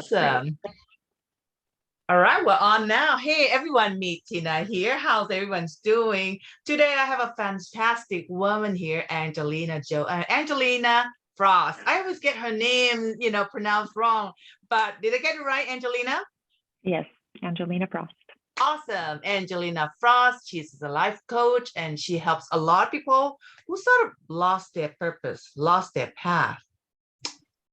Awesome. All right, we're on now. Hey, everyone, Meettina here. How's everyone's doing? Today, I have a fantastic woman here, Angelina Frost. I always get her name, pronounced wrong, but did I get it right, Angelina? Yes, Angelina Frost. Awesome. Angelina Frost. She's a life coach and she helps a lot of people who sort of lost their purpose, lost their path.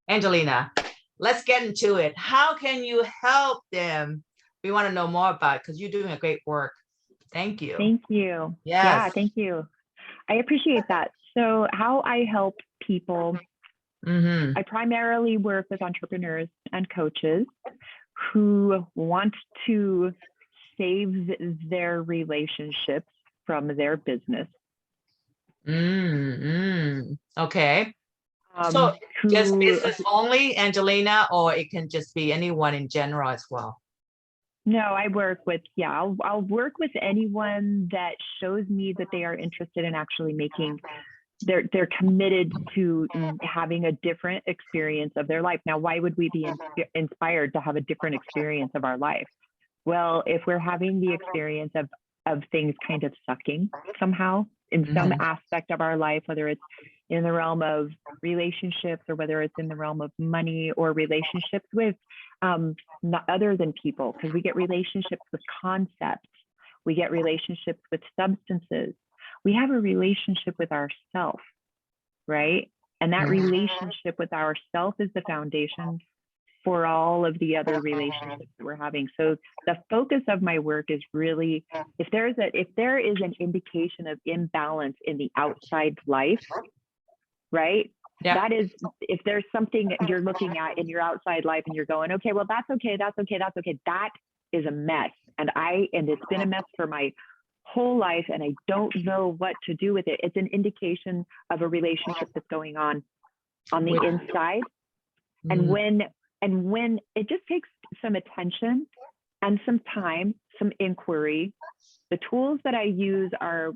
Angelina, let's get into it. How can you help them? We want to know more about it because you're doing a great work. Thank you. Thank you. Yes. Yeah, thank you. I appreciate that. So how I help people, I primarily work with entrepreneurs and coaches who want to save their relationships from their business. Okay. So just business only, Angelina, or it can just be anyone in general as well? No, I work with, I'll work with anyone that shows me that they are interested in actually making, they're committed to having a different experience of their life. Now, why would we be inspired to have a different experience of our life? Well, if we're having the experience of things kind of sucking somehow in some aspect of our life, whether it's in the realm of relationships or whether it's in the realm of money or relationships with not other than people, because we get relationships with concepts, we get relationships with substances, we have a relationship with ourself, right? And that relationship with ourself is the foundation for all of the other relationships that we're having. So the focus of my work is really, if there is an indication of imbalance in the outside life, right? Yeah. That is, if there's something you're looking at in your outside life and you're going, okay, well, that's okay. That is a mess. And it's been a mess for my whole life and I don't know what to do with it. It's an indication of a relationship that's going on the inside. And when it just takes some attention and some time, some inquiry, the tools that I use are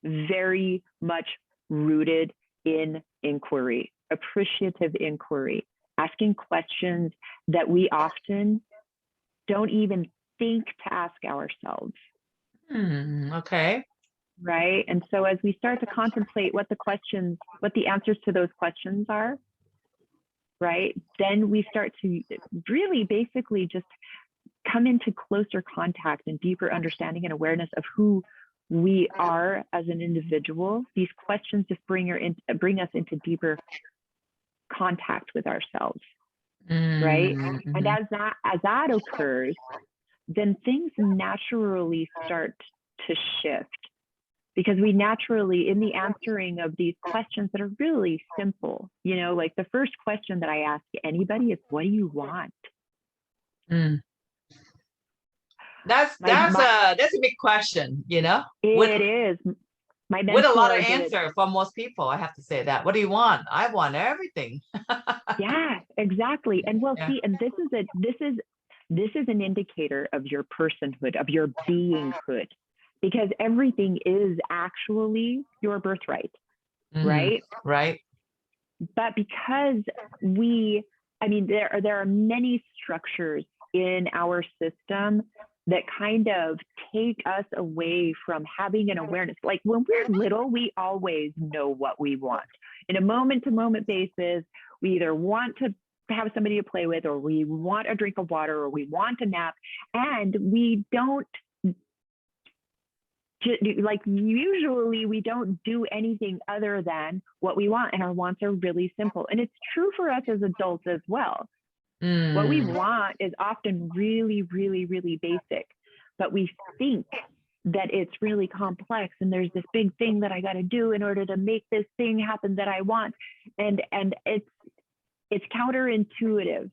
very much rooted in inquiry, appreciative inquiry, asking questions that we often don't even think to ask ourselves. Okay. Right. And so as we start to contemplate what the answers to those questions are, right, then we start to really basically just come into closer contact and deeper understanding and awareness of who we are as an individual. These questions just bring us into deeper contact with ourselves, right? And as that occurs, then things naturally start to shift, because we naturally, in the answering of these questions that are really simple, like the first question that I ask anybody is, what do you want? That's a big question, It is. With a lot of answer for most people, I have to say that. What do you want? I want everything. Yeah, exactly. And see, and this is an indicator of your personhood, of your beinghood, because everything is actually your birthright, right? Right. But because there are many structures in our system that kind of take us away from having an awareness. Like when we're little, we always know what we want. In a moment-to-moment basis, we either want to have somebody to play with, or we want a drink of water, or we want a nap, and usually we don't do anything other than what we want, and our wants are really simple. And it's true for us as adults as well. What we want is often really, really, really basic, but we think that it's really complex and there's this big thing that I got to do in order to make this thing happen that I want. And it's counterintuitive.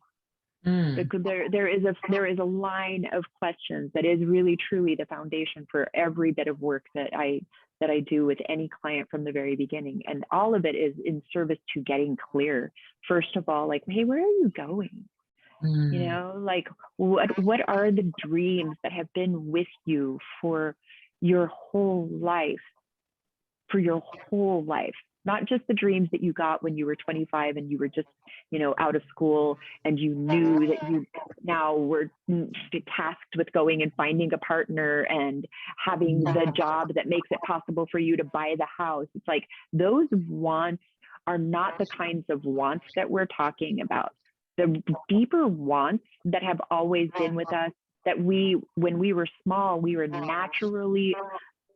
There is a line of questions that is really truly the foundation for every bit of work that I do with any client from the very beginning. And all of it is in service to getting clear. First of all, like, hey, where are you going? Like what are the dreams that have been with you for your whole life? not just the dreams that you got when you were 25 and you were just, out of school and you knew that you now were tasked with going and finding a partner and having the job that makes it possible for you to buy the house. It's like those wants are not the kinds of wants that we're talking about. The deeper wants that have always been with us, that when we were small, we were naturally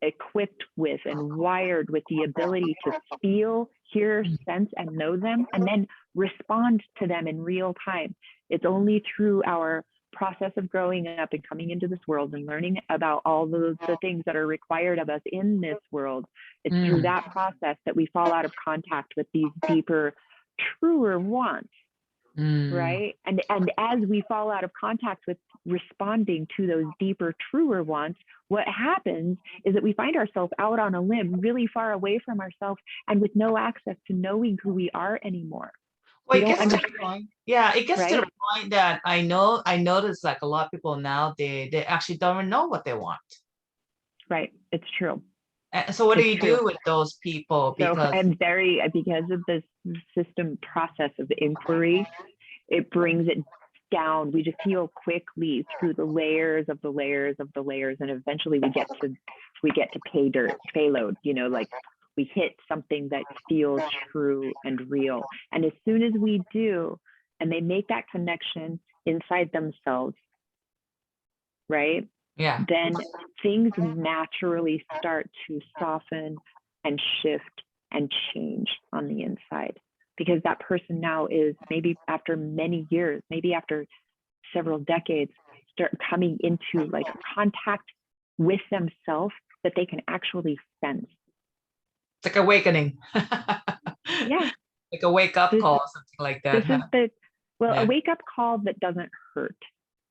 equipped with and wired with the ability to feel, hear, sense, and know them, and then respond to them in real time. It's only through our process of growing up and coming into this world and learning about all the things that are required of us in this world. It's through that process that we fall out of contact with these deeper, truer wants. Right. And as we fall out of contact with responding to those deeper, truer wants, what happens is that we find ourselves out on a limb really far away from ourselves and with no access to knowing who we are anymore. Well, it gets to the point. Yeah, it gets to the point that I notice like a lot of people now, they actually don't even know what they want. Right. It's true. So what do you do with those people? Because of this system process of inquiry, it brings it down. We just heal quickly through the layers of the layers of the layers, and eventually we get to payload. Like we hit something that feels true and real. And as soon as we do, and they make that connection inside themselves, right? Yeah. Then things naturally start to soften and shift and change on the inside, because that person now is, maybe after many years, maybe after several decades, start coming into like contact with themselves that they can actually sense. It's like awakening. Yeah. Like a wake up call, something like that. A wake up call that doesn't hurt.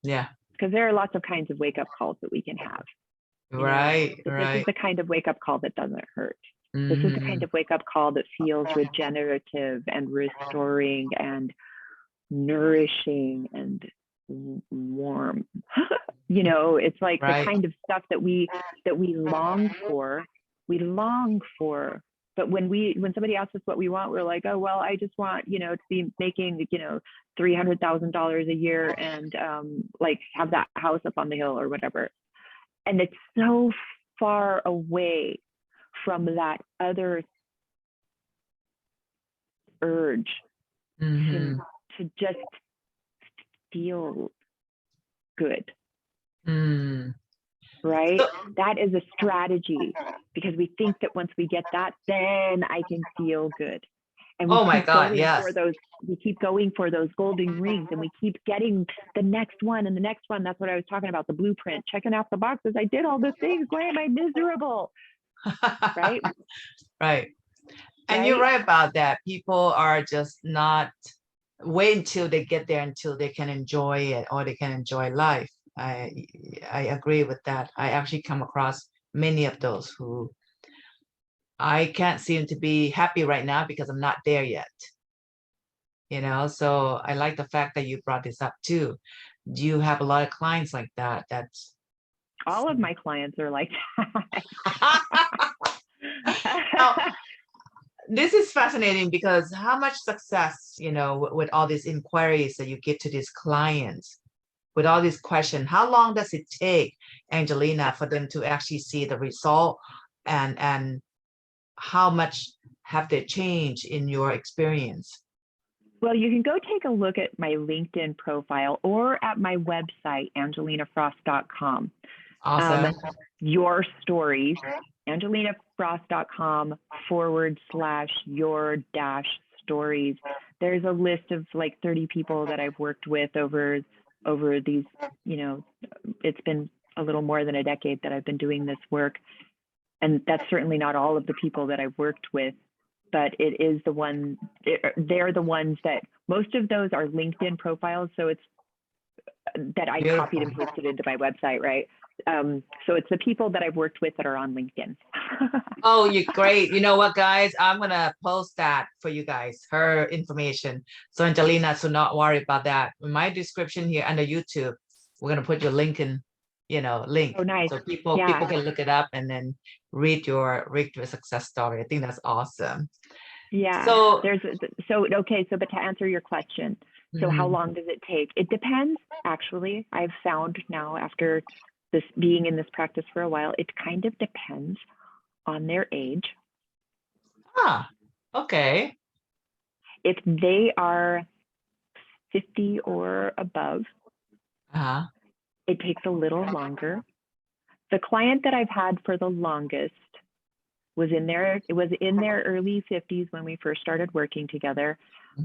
Yeah. Because there are lots of kinds of wake up calls that we can have. Right. This is the kind of wake up call that doesn't hurt. This is the kind of wake up call that feels regenerative and restoring and nourishing and warm. It's like the kind of stuff that we long for. We long for. But when somebody asks us what we want, we're like, oh, well, I just want, to be making, $300,000 a year and like have that house up on the hill or whatever. And it's so far away from that other urge to just feel good. Right? So, that is a strategy, because we think that once we get that, then I can feel good. And we we keep going for those golden rings, and we keep getting the next one and the next one. That's what I was talking about, the blueprint, checking off the boxes. I did all the things. Why am I miserable? Right? Right. And you're right about that. People are just not wait until they get there until they can enjoy it or they can enjoy life. I agree with that. I actually come across many of those who I can't seem to be happy right now because I'm not there yet. So I like the fact that you brought this up too. Do you have a lot of clients like that? That's all of my clients are like that. Now, this is fascinating because how much success, with all these inquiries that you give to these clients, with all these questions, how long does it take, Angelina, for them to actually see the result, and how much have they changed in your experience? Well, you can go take a look at my LinkedIn profile or at my website, angelinafrost.com. Awesome. Your stories, angelinafrost.com/your-stories. There's a list of like 30 people that I've worked with over these, it's been a little more than a decade that I've been doing this work. And that's certainly not all of the people that I've worked with, but it is they're the ones that, most of those are LinkedIn profiles. So it's that I copied and pasted into my website, right? So it's the people that I've worked with that are on LinkedIn. Oh, you're great. You know what, guys? I'm going to post that for you guys, her information. So Angelina, so not worry about that. In my description here under YouTube, we're going to put your LinkedIn link. Oh, nice. So people Yeah. can look it up and then read your success story. I think that's awesome. Yeah. So, Okay. So, but to answer your question, so how mhm. long does it take? It depends, actually. I've found now after this being in this practice for a while, it kind of depends on their age. Okay. If they are 50 or above, Uh-huh. it takes a little longer. The client that I've had for the longest was in their early 50s when we first started working together.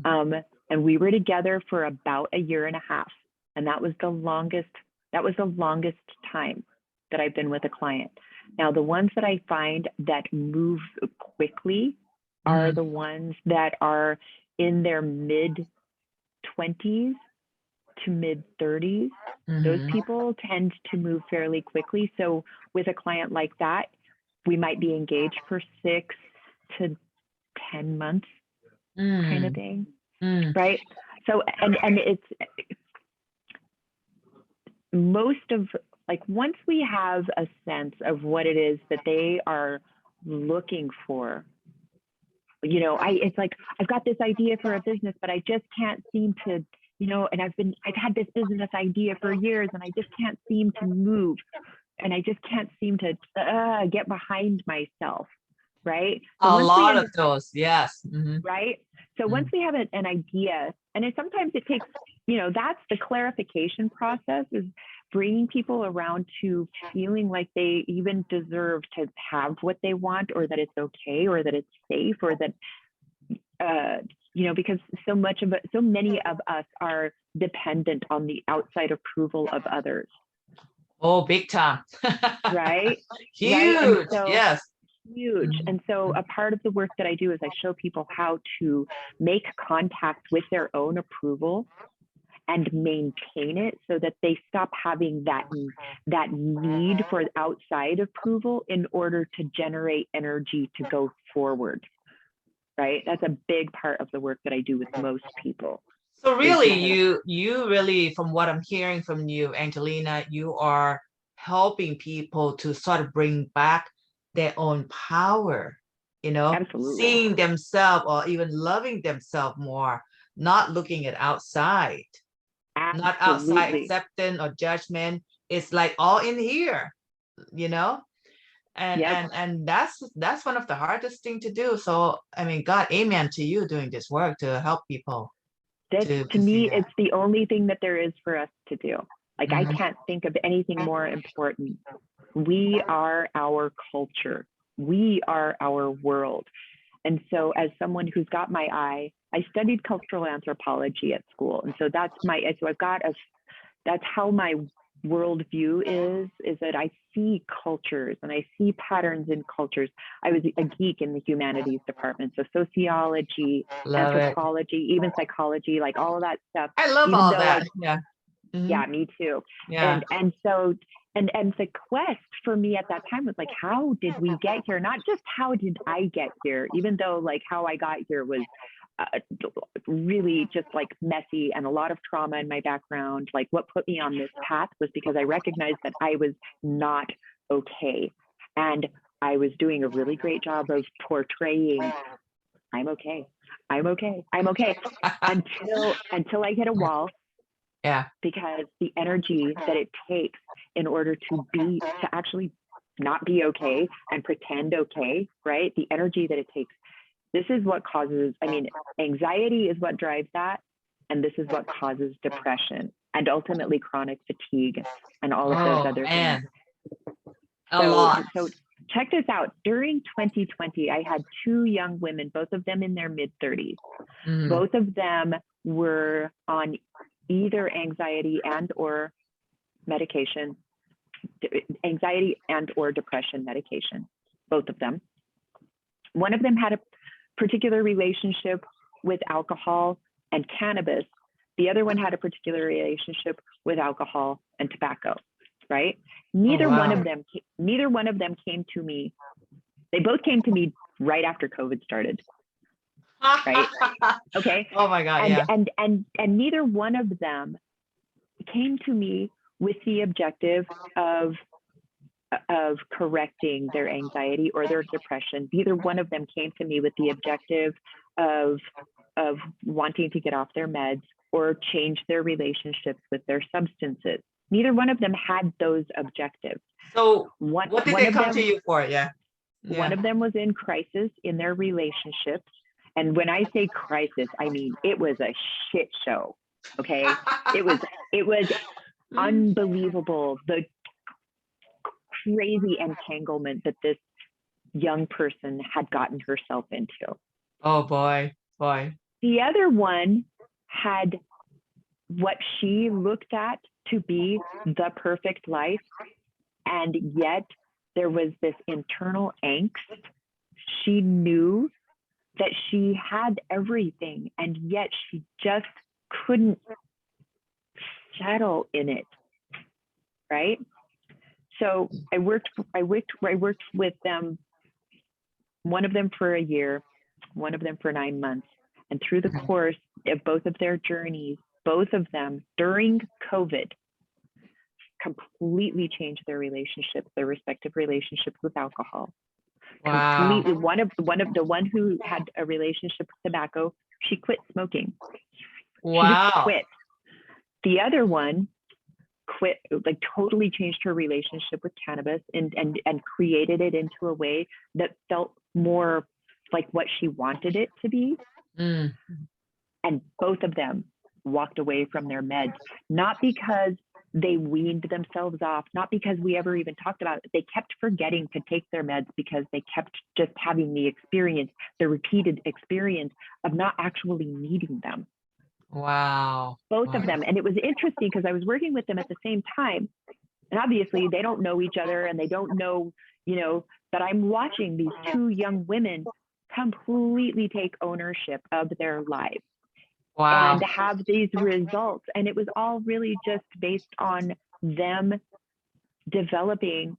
And we were together for about a year and a half. And that was the longest time that I've been with a client. Now, the ones that I find that move quickly are the ones that are in their mid 20s to mid 30s. Those people tend to move fairly quickly. So with a client like that, we might be engaged for 6 to 10 months kind of thing. Right. So, and it's most of, like, once we have a sense of what it is that they are looking for, it's like, I've got this idea for a business, but I just can't seem to, and I've had this business idea for years and I just can't seem to move. And I just can't seem to get behind myself. Right. So a lot of those. Yes. Right. So once we have an idea, and sometimes it takes, that's the clarification process, is bringing people around to feeling like they even deserve to have what they want, or that it's okay, or that it's safe, or that, because so many of us are dependent on the outside approval of others. Oh, big time. Right. Huge. Right? And so, yes. Huge. And so a part of the work that I do is I show people how to make contact with their own approval and maintain it, so that they stop having that need for outside approval in order to generate energy to go forward. Right? That's a big part of the work that I do with most people. So really, you really, from what I'm hearing from you, Angelina, you are helping people to sort of bring back their own power, Absolutely. Seeing themselves, or even loving themselves more, not looking at outside. Absolutely. Not outside acceptance or judgment. It's like all in here, and that's one of the hardest thing to do. So I mean, God, amen to you doing this work to help people. To me, it's the only thing that there is for us to do. Like, I can't think of anything more important. We are our culture. We are our world. And so, as someone who's got my eye, I studied cultural anthropology at school. And so that's how my worldview is that I see cultures and I see patterns in cultures. I was a geek in the humanities department. So sociology, anthropology, even psychology, like all of that stuff. I love all that. Yeah. Yeah, me too. Yeah. And so the quest for me at that time was like, how did we get here? Not just how did I get here, even though like how I got here was really just like messy and a lot of trauma in my background. Like, what put me on this path was because I recognized that I was not okay. And I was doing a really great job of portraying, I'm okay, until I hit a wall. Yeah. Because the energy that it takes in order to actually not be okay and pretend okay, right? The energy that it takes. This is what causes, anxiety is what drives that. And this is what causes depression and ultimately chronic fatigue and all of those other things. So check this out. During 2020, I had 2 young women, both of them in their mid-30s. Both of them were on either anxiety and or medication, anxiety and or depression medication, both of them. One of them had a particular relationship with alcohol and cannabis. The other one had a particular relationship with alcohol and tobacco, right? Neither one of them came to me. They both came to me right after COVID started. Right. Okay. Oh my God. And neither one of them came to me with the objective of correcting their anxiety or their depression. Neither one of them came to me with the objective of wanting to get off their meds or change their relationships with their substances. Neither one of them had those objectives. So what did they come to you for? Yeah. One of them was in crisis in their relationships. And when I say crisis, I mean, it was a shit show. Okay. It was unbelievable. The crazy entanglement that this young person had gotten herself into. Oh boy. The other one had what she looked at to be the perfect life, and yet there was this internal angst. She knew that she had everything, and yet she just couldn't settle in it, right? So I worked with them, one of them for a year, one of them for 9 months. And through the course of both of their journeys, both of them during COVID completely changed their relationships, their respective relationships with alcohol. Wow. Completely. The one who had a relationship with tobacco, she quit smoking. Wow. She just quit. The other one quit, like totally changed her relationship with cannabis and created it into a way that felt more like what she wanted it to be. Mm. And both of them walked away from their meds, not because they weaned themselves off, not because we ever even talked about it. They kept forgetting to take their meds because they kept just having the repeated experience of not actually needing them. Wow. Both of them. And it was interesting because I was working with them at the same time. And obviously they don't know each other and they don't know, but I'm watching these two young women completely take ownership of their lives. Wow. And have these results. And it was all really just based on them developing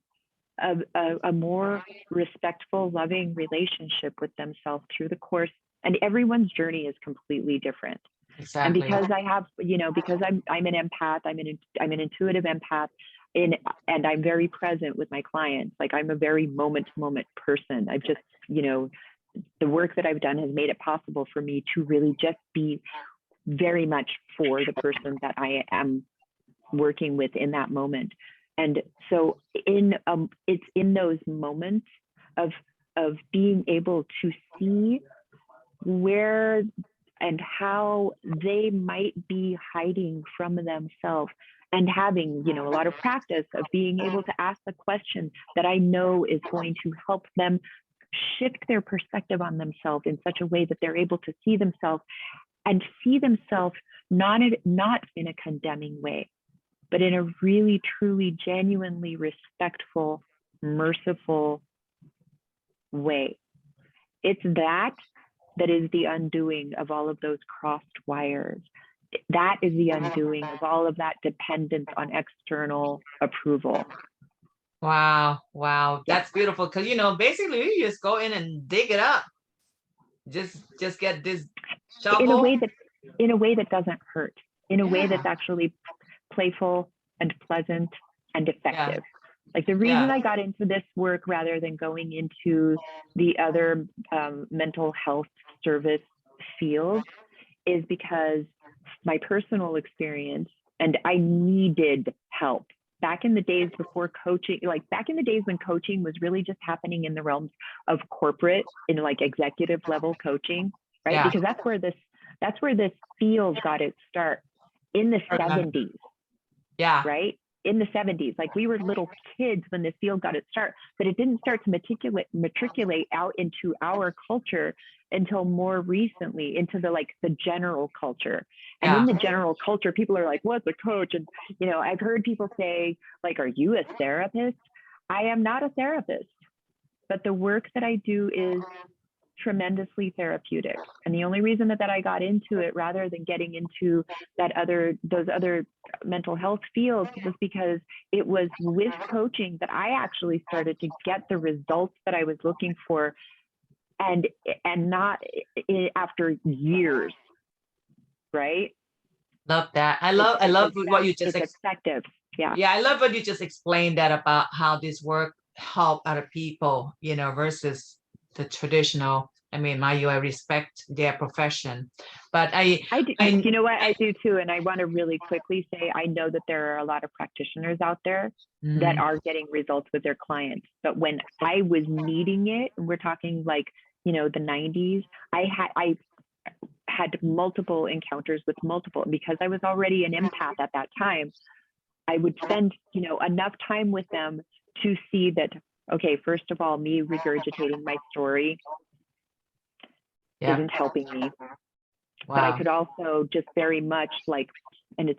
a more respectful, loving relationship with themselves through the course. And everyone's journey is completely different. Exactly. And because I have, because I'm an empath, I'm an intuitive empath, and I'm very present with my clients. Like I'm a very moment-to-moment person. I've just, the work that I've done has made it possible for me to really just be very much for the person that I am working with in that moment. And so it's in those moments of being able to see where and how they might be hiding from themselves, and having, a lot of practice of being able to ask the question that I know is going to help them shift their perspective on themselves in such a way that they're able to see themselves not in a condemning way, but in a really, truly, genuinely respectful, merciful way. It's that is the undoing of all of those crossed wires. That is the undoing of all of that dependence on external approval. Wow. That's beautiful. Because, basically you just go in and dig it up. Just get this shovel. In a way that doesn't hurt, in a way that's actually playful and pleasant and effective. Like the reason I got into this work rather than going into the other mental health service field is because my personal experience, and I needed help. Back in the days before coaching, back in the days when coaching was really just happening in the realms of corporate, in like executive level coaching, right? Yeah. Because that's where this field got its start in the 70s. Yeah. Right? In the 70s, like we were little kids when this field got its start, but it didn't start to matriculate out into our culture until more recently, into the general culture. And in the general culture, people are like, what's a coach? And, I've heard people say, like, are you a therapist? I am not a therapist, but the work that I do is tremendously therapeutic. And the only reason that I got into it rather than getting into those other mental health fields was because it was with coaching that I actually started to get the results that I was looking for, and not after years, right? Love that. I love what you just it's effective. Yeah. Yeah, I love what you just explained that about how this work help other people, versus the traditional. I mean, I respect their profession, but I do, I, you know what, I do too. And I want to really quickly say, I know that there are a lot of practitioners out there that Mhm. are getting results with their clients. But when I was needing it, and we're talking like, the 90s, I had multiple encounters with multiple, and because I was already an empath at that time, I would spend, enough time with them to see that, okay, first of all, me regurgitating my story Yeah. isn't helping me. But I Wow. could also just very much like, and this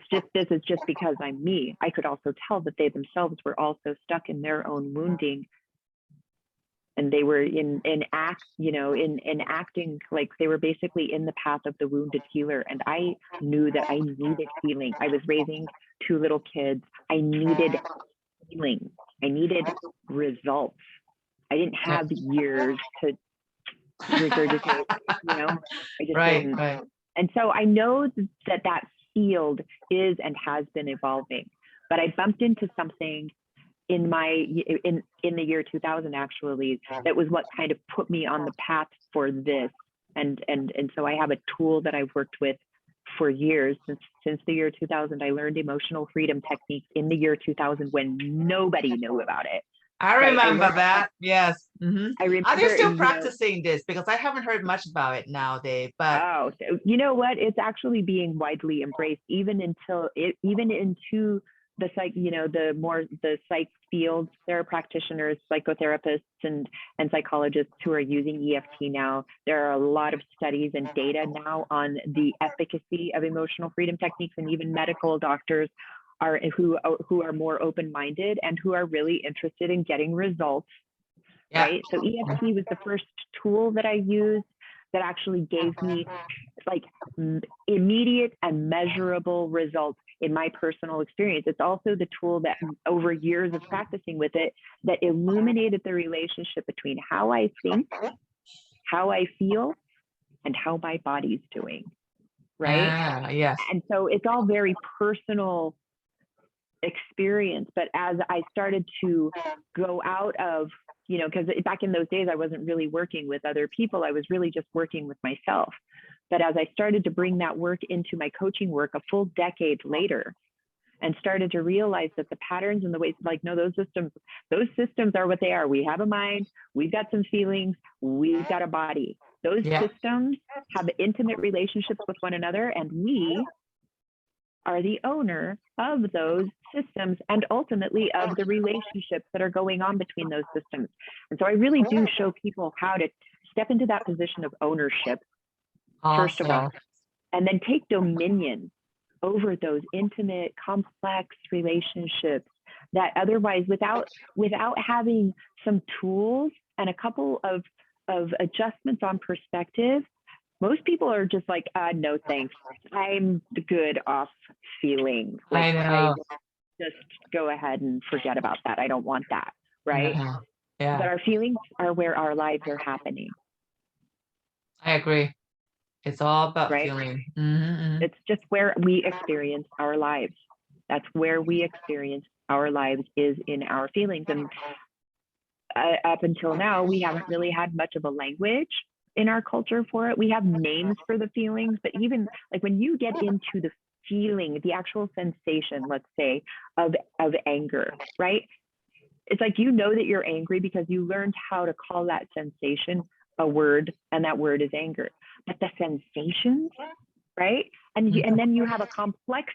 is just because I'm me. I could also tell that they themselves were also stuck in their own wounding, and they were in acting like they were basically in the path of the wounded healer. And I knew that I needed healing. I was raising 2 little kids. I needed healing. I needed results. I didn't Yeah. have years to regurgitate, I just Right, didn't. right. And so I know that field is and has been evolving. But I bumped into something in the year 2000, actually, that was what kind of put me on the path for this. And so I have a tool that I've worked with for years, since the year 2000. I learned emotional freedom techniques in the year 2000 when nobody knew about it. I Right? remember that. Yes. Hmm. I Are they remember, still practicing this? Because I haven't heard much about it nowadays. But oh, so you know what? It's actually being widely embraced, even into the psych, the psych fields. There are practitioners, psychotherapists, and psychologists who are using EFT now. There are a lot of studies and data now on the efficacy of emotional freedom techniques, and even medical doctors who are more open-minded and who are really interested in getting results. yeah. Right? So EFT was the first tool that I used that actually gave me like immediate and measurable results in my personal experience. It's also the tool that, over years of practicing with it, that illuminated the relationship between how I think, how I feel, and how my body's doing. Right? Ah, yes. And so it's all very personal experience. But as I started to go out of, because back in those days, I wasn't really working with other people. I was really just working with myself. But as I started to bring that work into my coaching work a full decade later, and started to realize that the patterns and the ways, like, no, those systems are what they are. We have a mind, we've got some feelings, we've got a body. Those systems have intimate relationships with one another, and we are the owner of those systems, and ultimately of the relationships that are going on between those systems. And so I really do show people how to step into that position of ownership, first of all, and then take dominion over those intimate, complex relationships that otherwise, without having some tools and a couple of adjustments on perspective, most people are just like, no, thanks. I'm good off feeling. Like, I just go ahead and forget about that. I don't want that. Right? Yeah. But our feelings are where our lives are happening. I agree. It's all about right? feeling. Mm-hmm. It's just where we experience our lives. That's where we experience our lives, is in our feelings. And up until now, we haven't really had much of a language in our culture for it. We have names for the feelings, but even like when you get into the feeling, the actual sensation, let's say, of anger, right? It's like, that you're angry because you learned how to call that sensation a word, and that word is anger. But the sensations, right? And then you have a complex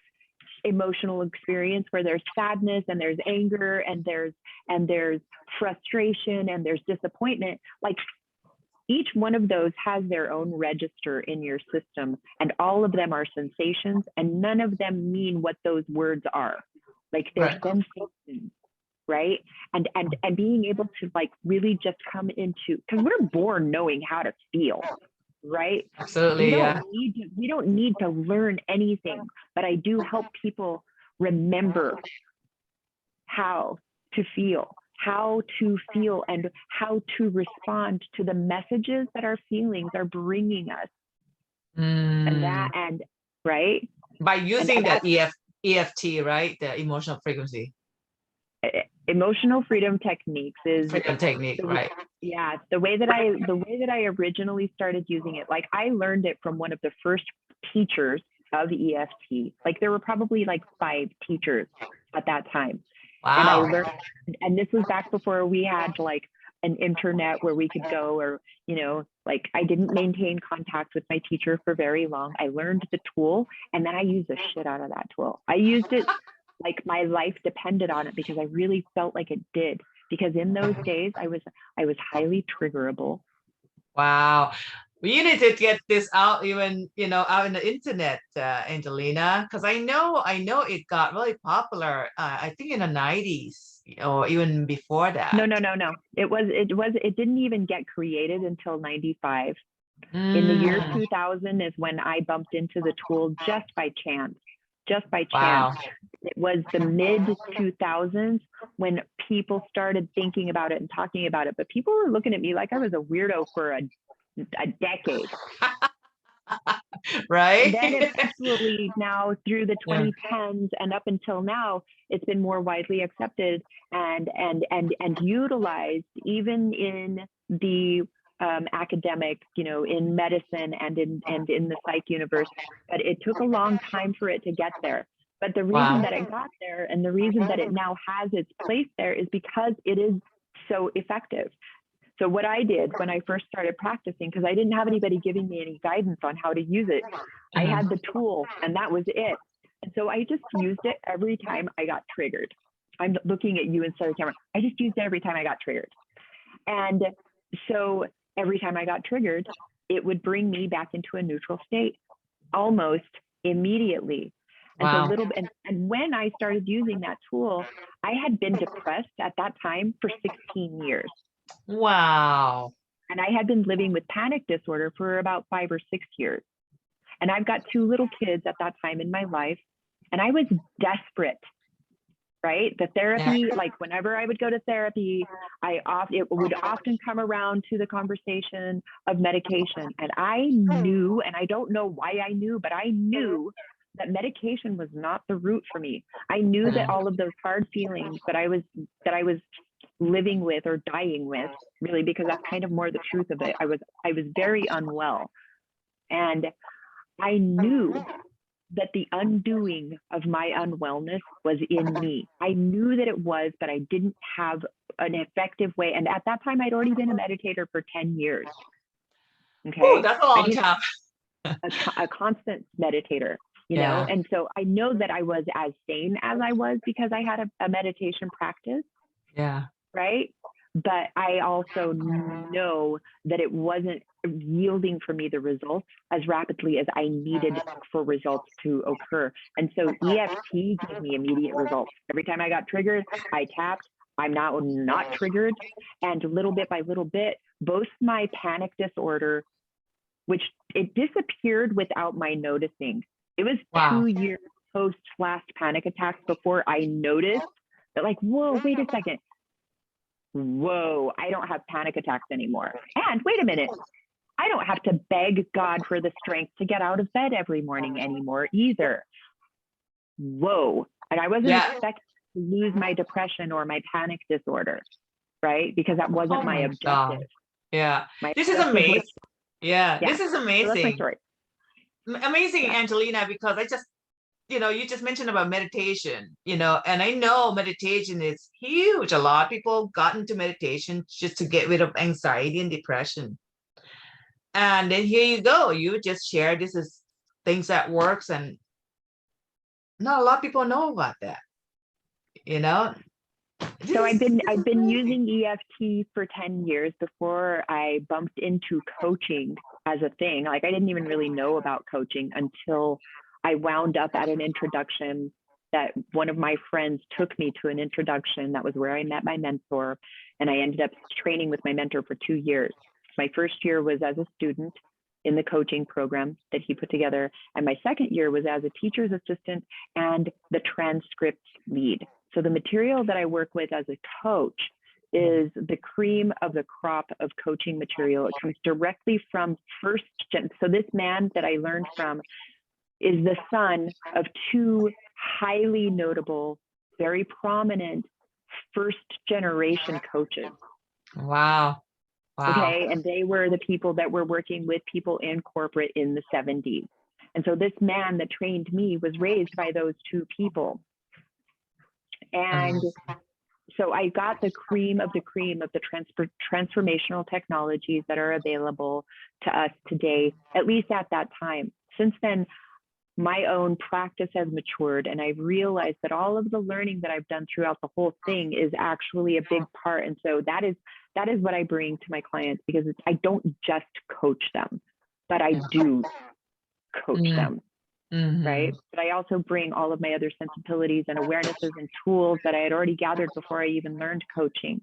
emotional experience where there's sadness, and there's anger, and there's frustration, and there's disappointment. Like, each one of those has their own register in your system, and all of them are sensations, and none of them mean what those words are. Like, they're sensations, right? And being able to like really just come into, because we're born knowing how to feel, right? Absolutely. We don't need to learn anything, but I do help people remember how to feel, and how to respond to the messages that our feelings are bringing us. And right? By using that EFT, right? The emotional frequency. Emotional freedom techniques is Freedom technique, right? yeah, the way that I originally started using it, like I learned it from one of the first teachers of EFT. Like there were probably like 5 teachers at that time. And I Wow. learned, and this was back before we had like an internet where we could go, or, you know, like I didn't maintain contact with my teacher for very long. I learned the tool and then I used the shit out of that tool. I used it like my life depended on it because I really felt like it did. Because in those days I was highly triggerable. Wow. We need to get this out even, out in the internet, Angelina, because I know it got really popular, I think in the 90s or even before that. No. It didn't even get created until 95. In the year 2000 is when I bumped into the tool just by chance. Wow. It was the mid 2000s when people started thinking about it and talking about it, but people were looking at me like I was a weirdo for a decade. Right. And then eventually now through the 2010s and up until now, it's been more widely accepted and utilized even in the academic, in medicine and in the psych universe. But it took a long time for it to get there. But the reason that it got there and the reason that it now has its place there is because it is so effective. So what I did when I first started practicing, because I didn't have anybody giving me any guidance on how to use it, I had the tool and that was it. And so I just used it every time I got triggered. I'm looking at you instead of the camera. I just used it every time I got triggered. And so every time I got triggered, it would bring me back into a neutral state almost immediately. And wow. so little bit, and when I started using that tool, I had been depressed at that time for 16 years. Wow. And I had been living with panic disorder for about 5 or 6 years. And I've got 2 little kids at that time in my life. And I was desperate, right? The therapy, like whenever I would go to therapy, it would often come around to the conversation of medication. And I knew, and I don't know why I knew, but I knew that medication was not the route for me. I knew that all of those hard feelings that I was living with or dying with, really, because that's kind of more the truth of it. I was very unwell. And I knew that the undoing of my unwellness was in me. I knew that it was, but I didn't have an effective way. And at that time, I'd already been a meditator for 10 years. Okay. Oh, that's a long time. A constant meditator, know? And so I know that I was as sane as I was because I had a meditation practice. Yeah. Right. But I also know that it wasn't yielding for me the results as rapidly as I needed for results to occur. And so EFT gave me immediate results. Every time I got triggered, I tapped. I'm now not triggered. And little bit by little bit, both my panic disorder, which it disappeared without my noticing. It was 2 years post last panic attacks before I noticed that, like, whoa, wait a second. Whoa, I don't have panic attacks anymore. And wait a minute, I don't have to beg God for the strength to get out of bed every morning anymore either. Whoa. And I wasn't expecting to lose my depression or my panic disorder, right? Because that wasn't my objective. God. Yeah. This is amazing. This is amazing. So that's my story. Amazing, Angelina, because I just, you just mentioned about meditation, and I know meditation is huge. A lot of people got into meditation just to get rid of anxiety and depression. And then here you go. You just share this is things that works, and not a lot of people know about that. So I've been using EFT for 10 years before I bumped into coaching as a thing. Like I didn't even really know about coaching until I wound up at an introduction that one of my friends took me to an introduction. That was where I met my mentor, and I ended up training with my mentor for 2 years. My first year was as a student in the coaching program that he put together. And my second year was as a teacher's assistant and the transcript lead. So the material that I work with as a coach is the cream of the crop of coaching material. It comes directly from first gen. So this man that I learned from is the son of 2 highly notable, very prominent first generation coaches. Wow. Wow. Okay. And they were the people that were working with people in corporate in the 70s. And so this man that trained me was raised by those two people. And so I got the cream of the transformational technologies that are available to us today, at least at that time. Since then, my own practice has matured, and I've realized that all of the learning that I've done throughout the whole thing is actually a big part. And so that is what I bring to my clients, because I don't just coach them, but I do coach them. Right. But I also bring all of my other sensibilities and awarenesses and tools that I had already gathered before I even learned coaching.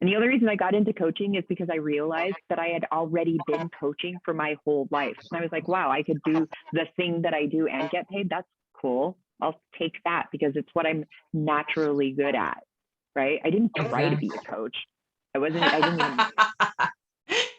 And the other reason I got into coaching is because I realized that I had already been coaching for my whole life. And I was like, wow, I could do the thing that I do and get paid. That's cool. I'll take that because it's what I'm naturally good at. Right. I didn't try to be a coach. I didn't even,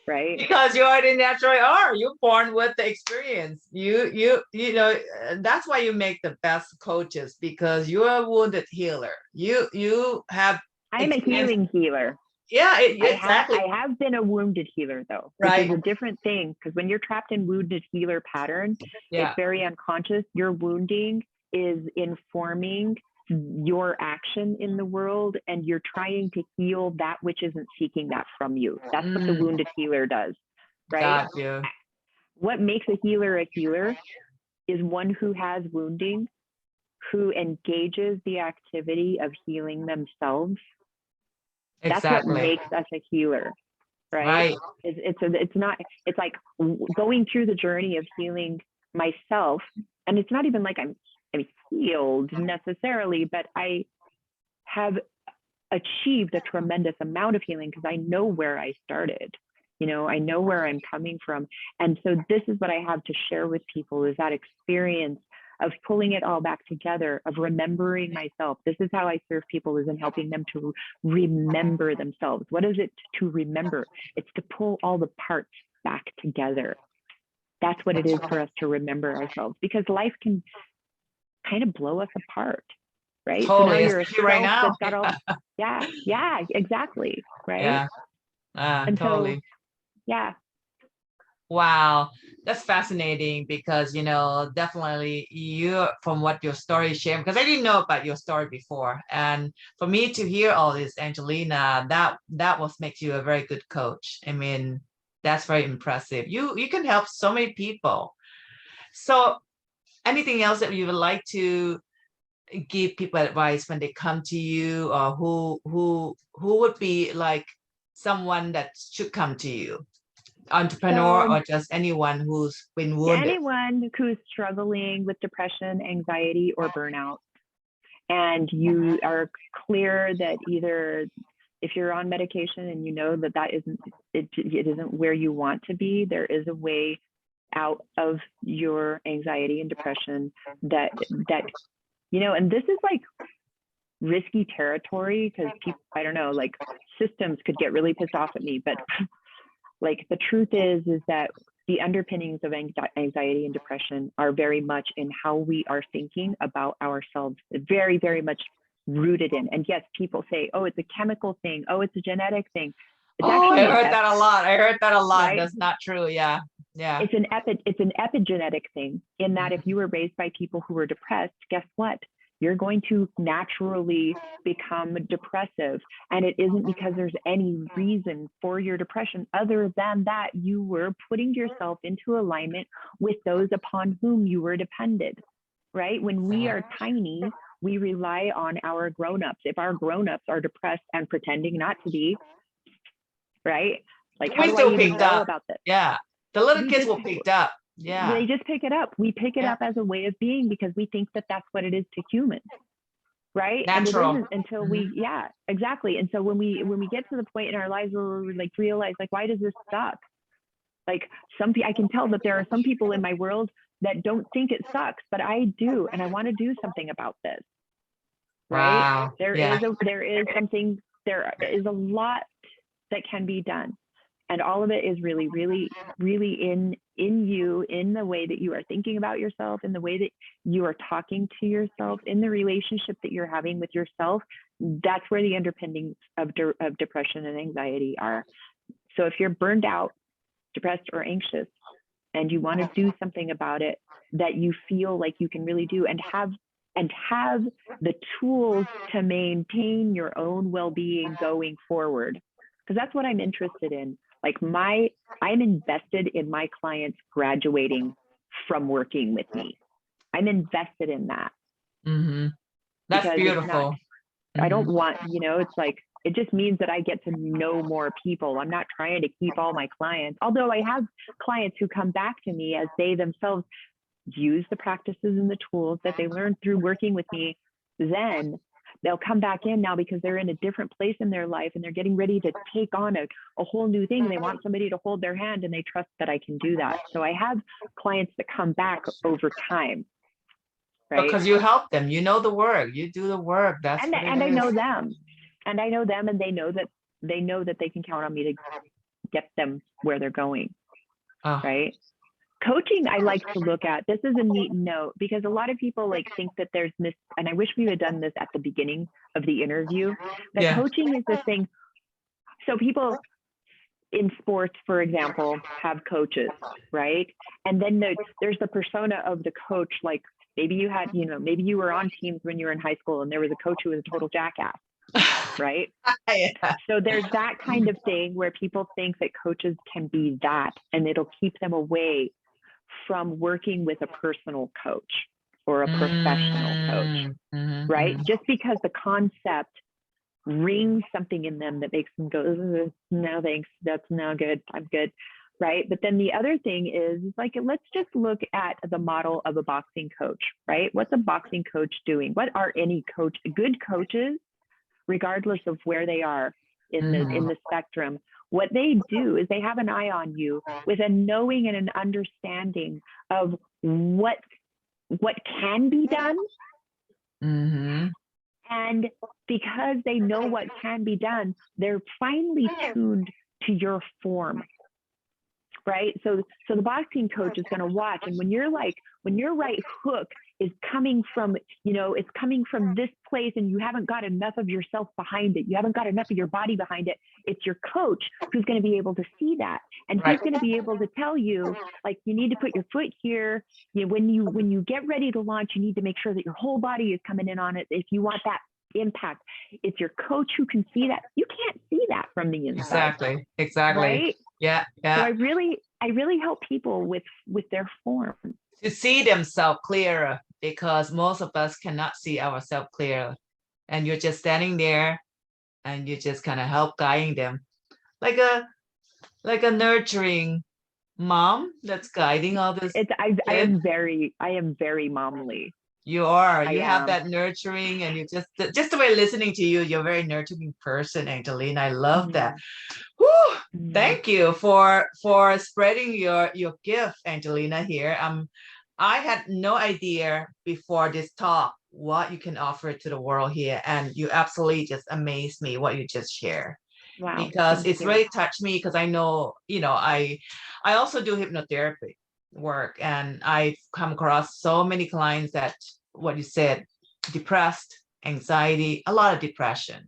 right? Because you already naturally are. You're born with the experience. You know, that's why you make the best coaches, because you're a wounded healer. You have. I'm a healing healer. Yeah, exactly. I have been a wounded healer, though, which is a different thing, because when you're trapped in wounded healer pattern, it's very unconscious. Your wounding is informing your action in the world, and you're trying to heal that which isn't seeking that from you. That's what the wounded healer does, right? Got you. What makes a healer is one who has wounding, who engages the activity of healing themselves. That's what makes us a healer, right? It's like going through the journey of healing myself. And it's not even like I'm healed necessarily, but I have achieved a tremendous amount of healing because I know where I started. You know, I know where I'm coming from. And so this is what I have to share with people, is that experience of pulling it all back together, of remembering myself. This is how I serve people, is in helping them to remember themselves. What is it to remember? It's to pull all the parts back together. That's what it is for us to remember ourselves, because life can kind of blow us apart, right? Totally. So now you're a self right now. that's got all, yeah, exactly, right? And totally. So, yeah. Wow, that's fascinating, because, you know, definitely you, from what your story is sharing, because I didn't know about your story before. And for me to hear all this, Angelina, that makes you a very good coach. I mean, that's very impressive. You can help so many people. So anything else that you would like to give people advice when they come to you, or who would be like someone that should come to you? Entrepreneur, or just anyone who's been wounded? Anyone who's struggling with depression, anxiety, or burnout, and you are clear that either, if you're on medication and you know that it isn't where you want to be, there is a way out of your anxiety and depression that you know. And this is like risky territory, because people, I don't know, like systems could get really pissed off at me, but like the truth is that the underpinnings of anxiety and depression are very much in how we are thinking about ourselves. Very, very much rooted in. And yes, people say, oh, it's a chemical thing. Oh, it's a genetic thing. It's I heard that a lot. Right? That's not true. Yeah. It's an epigenetic thing, in that if you were raised by people who were depressed, guess what? You're going to naturally become depressive. And it isn't because there's any reason for your depression other than that you were putting yourself into alignment with those upon whom you were dependent, right? When we are tiny, we rely on our grown-ups. If our grown-ups are depressed and pretending not to be, right? Like, how do I even know about this? Yeah. The little kids will pick it up. Yeah. They just pick it up. We pick it up as a way of being, because we think that that's what it is to humans, right? Natural. And it isn't until we, exactly. And so when we get to the point in our lives where we like realize, like, why does this suck? Like, I can tell that there are some people in my world that don't think it sucks, but I do, and I want to do something about this, right? Wow. There is a lot that can be done. And all of it is really, really, really in you, in the way that you are thinking about yourself, in the way that you are talking to yourself, in the relationship that you're having with yourself. That's where the underpinnings of depression and anxiety are. So if you're burned out, depressed, or anxious, and you want to do something about it that you feel like you can really do, and have the tools to maintain your own well-being going forward, because that's what I'm interested in. Like I'm invested in my clients graduating from working with me. I'm invested in that. Mm-hmm. That's beautiful. I don't want, it's like, it just means that I get to know more people. I'm not trying to keep all my clients, although I have clients who come back to me as they themselves use the practices and the tools that they learned through working with me. Then they'll come back in now because they're in a different place in their life and they're getting ready to take on a whole new thing. They want somebody to hold their hand and they trust that I can do that. So I have clients that come back over time. Right? Because you help them, you know the work, you do the work. That's and I know them. And I know them, and they know that they can count on me to get them where they're going. Right? Coaching, I like to look at, this is a neat note, because a lot of people like think that there's this, and I wish we had done this at the beginning of the interview, that coaching is this thing. So people in sports, for example, have coaches, right? And then there's the persona of the coach. Like maybe you had, maybe you were on teams when you were in high school and there was a coach who was a total jackass. Right? So there's that kind of thing where people think that coaches can be that, and it'll keep them away from working with a personal coach or a professional coach, right? Just because the concept rings something in them that makes them go, no thanks, that's no good, I'm good, right? But then the other thing is like, let's just look at the model of a boxing coach, right? What's a boxing coach doing? What are any good coaches, regardless of where they are in the spectrum, what they do is they have an eye on you with a knowing and an understanding of what can be done. And because they know what can be done, they're finely tuned to your form. Right? So the boxing coach is going to watch, and when your right hook is coming from, it's coming from this place and you haven't got enough of yourself behind it, you haven't got enough of your body behind it, it's your coach who's going to be able to see that. And he's going to be able to tell you, like, you need to put your foot here. When you get ready to launch, you need to make sure that your whole body is coming in on it if you want that impact. It's your coach who can see that. You can't see that from the inside. Exactly. Right? Yeah. So I really help people with their form. To see themselves clearer, because most of us cannot see ourselves clearer. And you're just standing there and you're just kind of help guiding them. Like a nurturing mom that's guiding all this. I am very momly. You are. You have that nurturing, and you just the way listening to you, you're a very nurturing person, Angelina. I love that. Whew, thank you for spreading your gift, Angelina, here. I had no idea before this talk what you can offer to the world here, and you absolutely just amazed me what you just shared. Wow, because it's really touched me, because I know, I also do hypnotherapy work, and I've come across so many clients that, what you said, depressed, anxiety, a lot of depression,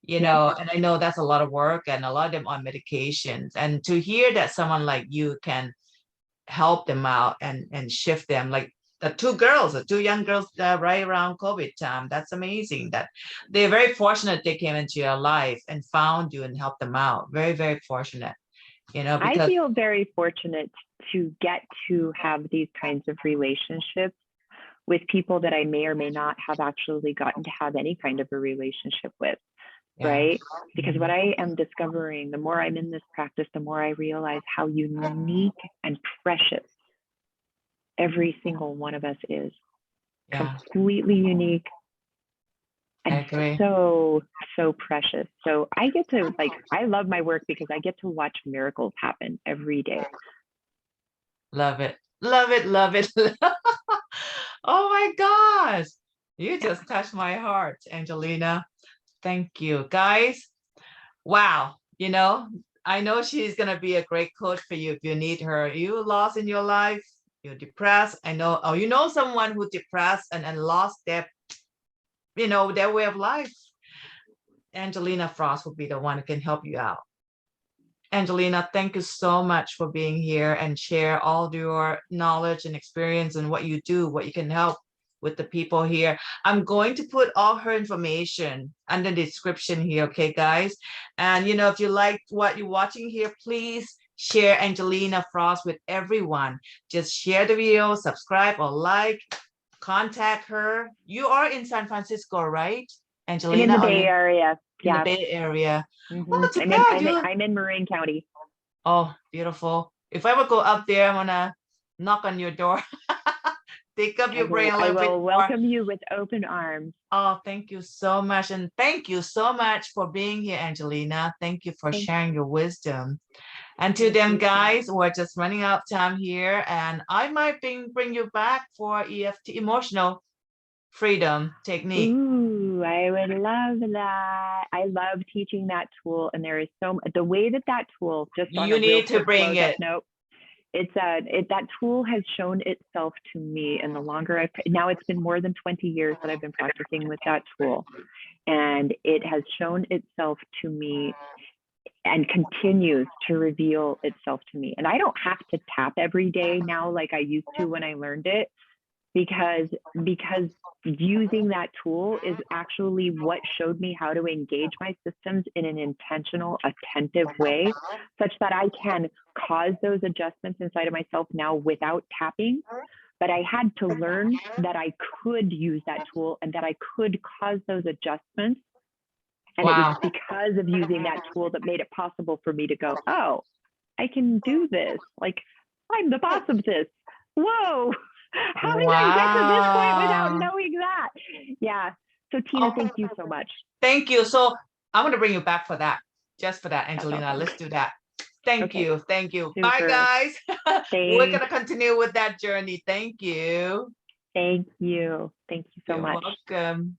and I know that's a lot of work, and a lot of them on medications. And to hear that someone like you can help them out and shift them, like the two young girls right around COVID time, that's amazing. That they're very fortunate they came into your life and found you and helped them out. Very, very fortunate. Because I feel very fortunate to get to have these kinds of relationships with people that I may or may not have actually gotten to have any kind of a relationship with. Right? Because what I am discovering, the more I'm in this practice, the more I realize how unique and precious every single one of us is. Completely unique and so precious. So I get to, I love my work because I get to watch miracles happen every day. Love it. Love it. Love it. Oh my gosh. You just touched my heart, Angelina. Thank you, guys. Wow. I know she's gonna be a great coach for you if you need her. You lost in your life, you're depressed. I know, or you know someone who depressed and lost their, their way of life. Angelina Frost will be the one who can help you out. Angelina, thank you so much for being here and share all your knowledge and experience and what you do, what you can help with the people here. I'm going to put all her information under the description here, okay, guys? And, if you like what you're watching here, please share Angelina Frost with everyone. Just share the video, subscribe or like, contact her. You are in San Francisco, right, Angelina? I'm in the Bay Area. In the Bay Area. Mm-hmm. Well, too bad. I'm in Marin County. Oh, beautiful. If I ever go up there, I'm gonna knock on your door. Take up your brain a little bit more. I will welcome you with open arms. Oh, thank you so much. And thank you so much for being here, Angelina. Thank you for sharing your wisdom. And to them guys, we're just running out of time here. And I might bring you back for EFT, emotional freedom technique. Ooh, I would love that. I love teaching that tool. And there is the way that tool, just on you need to bring it. Nope. That tool has shown itself to me, and the longer now it's been more than 20 years that I've been practicing with that tool, and it has shown itself to me and continues to reveal itself to me. And I don't have to tap every day now like I used to when I learned it, because using that tool is actually what showed me how to engage my systems in an intentional, attentive way, such that I can cause those adjustments inside of myself now without tapping. But I had to learn that I could use that tool and that I could cause those adjustments. And It was because of using that tool that made it possible for me to go, oh, I can do this. Like, I'm the boss of this. Whoa. How did I get to this point without knowing that? Yeah. So Tina, thank you so much. Thank you. So I'm going to bring you back for that. Just for that, Angelina. Awesome. Let's do that. Thank you. Thank you. Super. Bye, guys. We're going to continue with that journey. Thank you. Thank you. Thank you so much. You're welcome.